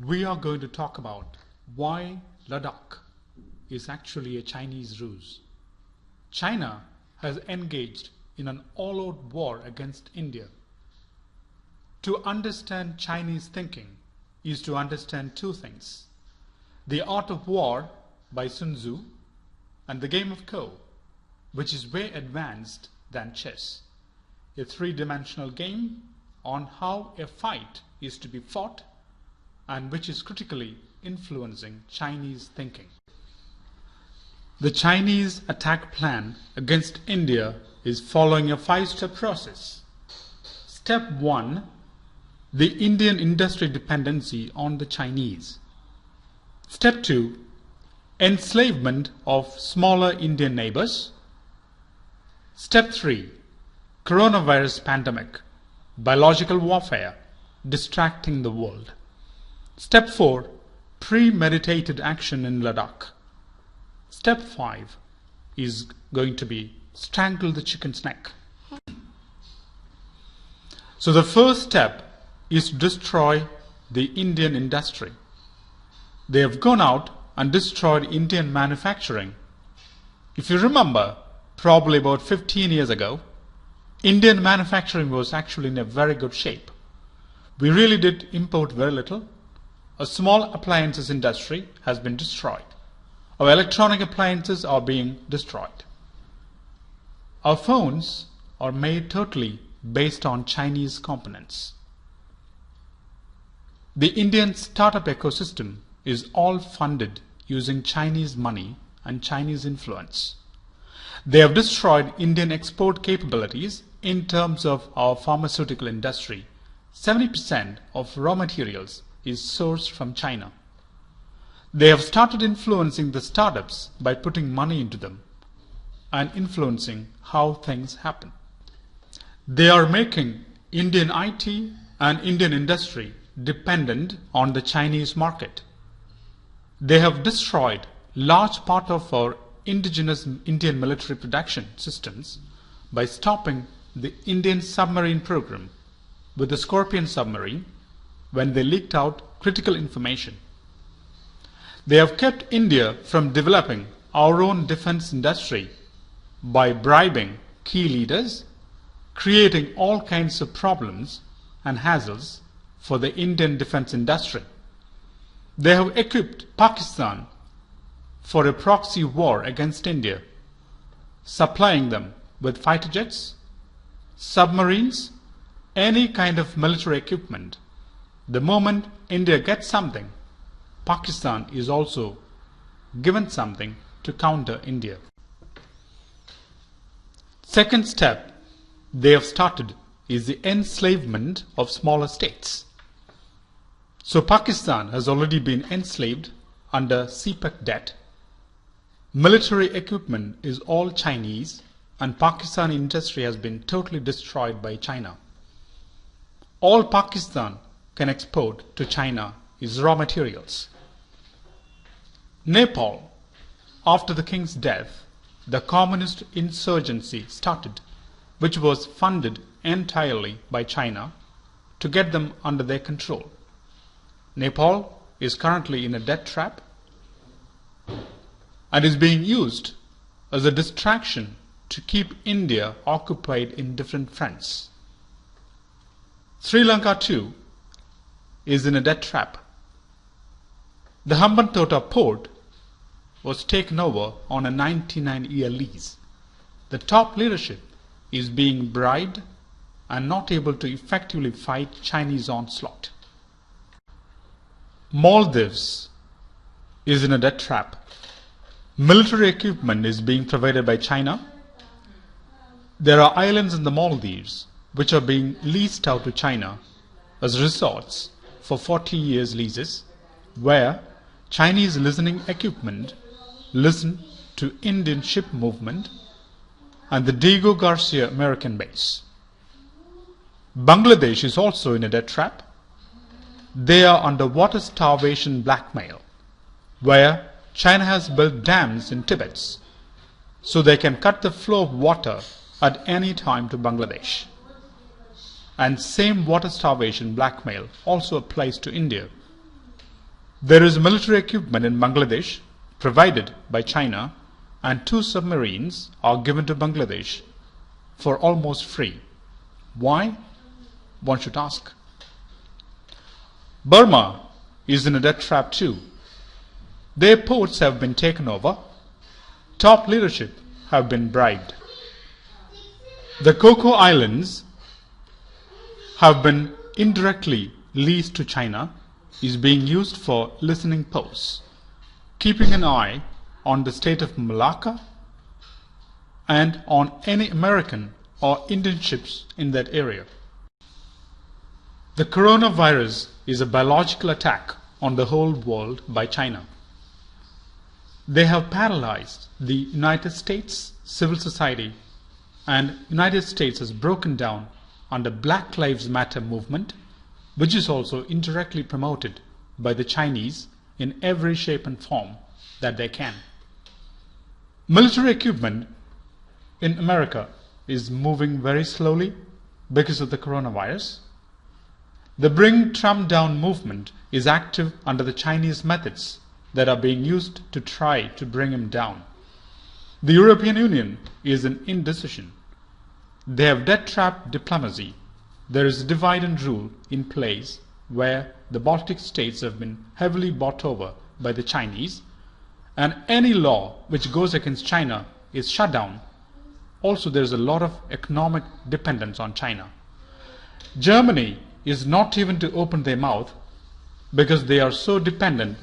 We are going to talk about why Ladakh is actually a Chinese ruse. China has engaged in an all-out war against India. To understand Chinese thinking is to understand two things: The Art of War by Sun Tzu and The Game of Go, which is way advanced than chess, a three-dimensional game on how a fight is to be fought and which is critically influencing Chinese thinking. The Chinese attack plan against India is following a five-step process. Step 1: the Indian industry dependency on the Chinese. Step 2: enslavement of smaller Indian neighbors. Step 3: coronavirus pandemic, biological warfare, distracting the world. Step 4: premeditated action in Ladakh. Step 5 is going to be strangle the chicken's neck. So the first step is to destroy the Indian industry. They have gone out and destroyed Indian manufacturing. If you remember, probably about 15 years ago, Indian manufacturing was actually in a very good shape. We really did import very little. A small appliances industry has been destroyed. Our electronic appliances are being destroyed. Our phones are made totally based on Chinese components. The Indian startup ecosystem is all funded using Chinese money and Chinese influence. They have destroyed Indian export capabilities in terms of our pharmaceutical industry. 70% of raw materials is sourced from China. They have started influencing the startups by putting money into them and influencing how things happen. They are making Indian IT and Indian industry dependent on the Chinese market. They have destroyed large part of our indigenous Indian military production systems by stopping the Indian submarine program with the Scorpion submarine when they leaked out critical information. They have kept India from developing our own defense industry by bribing key leaders, creating all kinds of problems and hassles for the Indian defense industry. They have equipped Pakistan for a proxy war against India, supplying them with fighter jets, submarines, any kind of military equipment. The moment India gets something, Pakistan is also given something to counter India. Second step they have started is the enslavement of smaller states. So Pakistan has already been enslaved under CPEC debt. Military equipment is all Chinese and Pakistani industry has been totally destroyed by China. All Pakistan can export to China is raw materials. Nepal, after the king's death, the communist insurgency started, which was funded entirely by China to get them under their control. Nepal is currently in a debt trap and is being used as a distraction to keep India occupied in different fronts. Sri Lanka too is in a debt trap. The Hambantota port was taken over on a 99-year lease. The top leadership is being bribed and not able to effectively fight Chinese onslaught. Maldives is in a debt trap. Military equipment is being provided by China. There are islands in the Maldives which are being leased out to China as resorts for 40 years leases, where Chinese listening equipment listen to Indian ship movement and the Diego Garcia American base. Bangladesh is also in a debt trap. They are under water starvation blackmail, where China has built dams in Tibet so they can cut the flow of water at any time to Bangladesh. And same water starvation blackmail also applies to India. There is military equipment in Bangladesh provided by China, and 2 submarines are given to Bangladesh for almost free. Why? One should ask. Burma is in a debt trap too. Their ports have been taken over. Top leadership have been bribed. The Cocoa Islands have been indirectly leased to China, is being used for listening posts, keeping an eye on the state of Malacca and on any American or Indian ships in that area. The coronavirus is a biological attack on the whole world by China. They have paralyzed the United States civil society, and United States has broken down under Black Lives Matter movement, which is also indirectly promoted by the Chinese in every shape and form that they can. Military equipment in America is moving very slowly because of the coronavirus. The Bring Trump Down movement is active under the Chinese methods that are being used to try to bring him down. The European Union is in indecision. They have debt-trap diplomacy. There is divide and rule in place where the Baltic states have been heavily bought over by the Chinese, and any law which goes against China is shut down. Also, there is a lot of economic dependence on China. Germany is not even to open their mouth because they are so dependent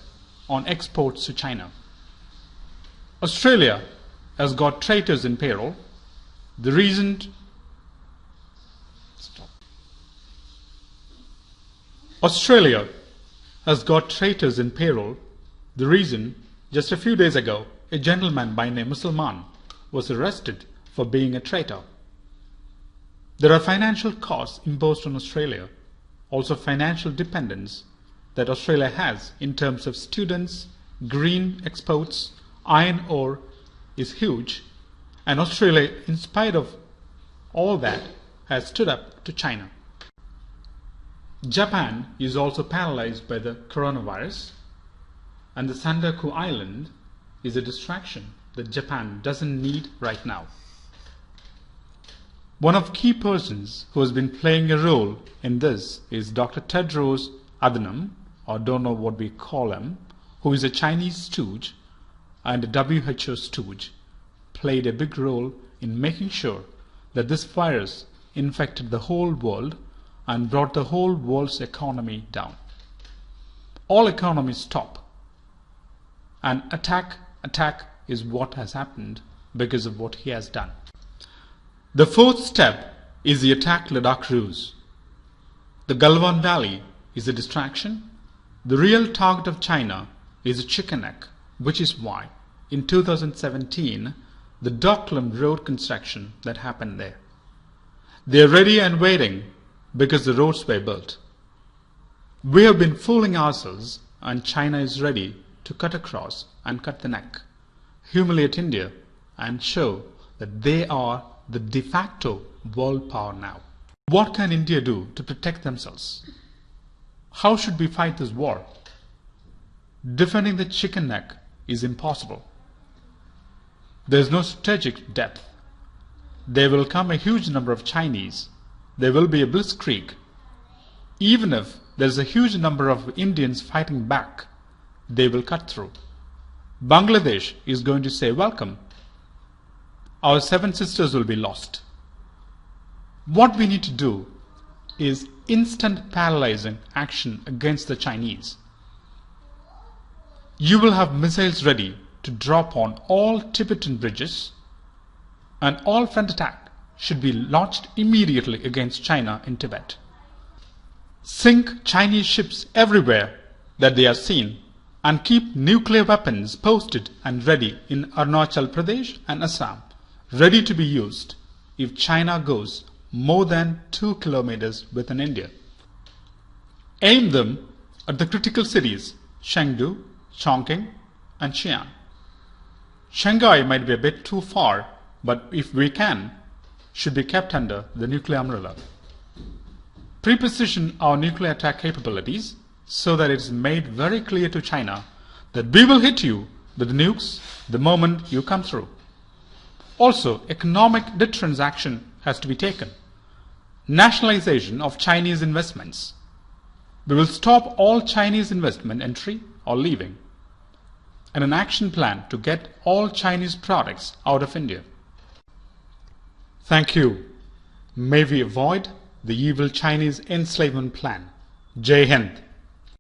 on exports to China. Australia has got traitors in payroll. The reason Australia has got traitors in payroll. The reason, just a few days ago, a gentleman by name Musalman was arrested for being a traitor. There are financial costs imposed on Australia, also financial dependence that Australia has in terms of students, green exports, iron ore is huge, and Australia, in spite of all that, has stood up to China. Japan is also paralyzed by the coronavirus, and the Senkaku Island is a distraction that Japan doesn't need right now. One of the key persons who has been playing a role in this is Dr. Tedros Adhanom, or don't know what we call him, who is a Chinese stooge and a WHO stooge, played a big role in making sure that this virus infected the whole world and brought the whole world's economy down. All economies stop, and attack is what has happened because of what he has done. The 4th step is the attack Ladakh RUSE. The Galwan Valley is a distraction. The real target of China is a chicken neck, which is why in 2017 the Doklam road construction that happened there. They are ready and waiting because the roads were built. We have been fooling ourselves, and China is ready to cut across and cut the neck, humiliate India, and show that they are the de facto world power now. What can India do to protect themselves? How should we fight this war? Defending the chicken neck is impossible. There is no strategic depth. There will come a huge number of Chinese. There will be a blitzkrieg. Even if there is a huge number of Indians fighting back, they will cut through. Bangladesh is going to say welcome. Our 7 sisters will be lost. What we need to do is instant paralyzing action against the Chinese. You will have missiles ready to drop on all Tibetan bridges, and all front attack should be launched immediately against China in Tibet. Sink Chinese ships everywhere that they are seen, and keep nuclear weapons posted and ready in Arunachal Pradesh and Assam, ready to be used if China goes more than 2 kilometers within India. Aim them at the critical cities Chengdu, Chongqing, and Xi'an. Shanghai might be a bit too far, but if we can, should be kept under the nuclear umbrella. Pre-position our nuclear attack capabilities so that it's made very clear to China that we will hit you with nukes the moment you come through. Also, economic deterrence action has to be taken. Nationalization of Chinese investments. We will stop all Chinese investment entry or leaving, and an action plan to get all Chinese products out of India. Thank you. May we avoid the evil Chinese enslavement plan. Jai Hind.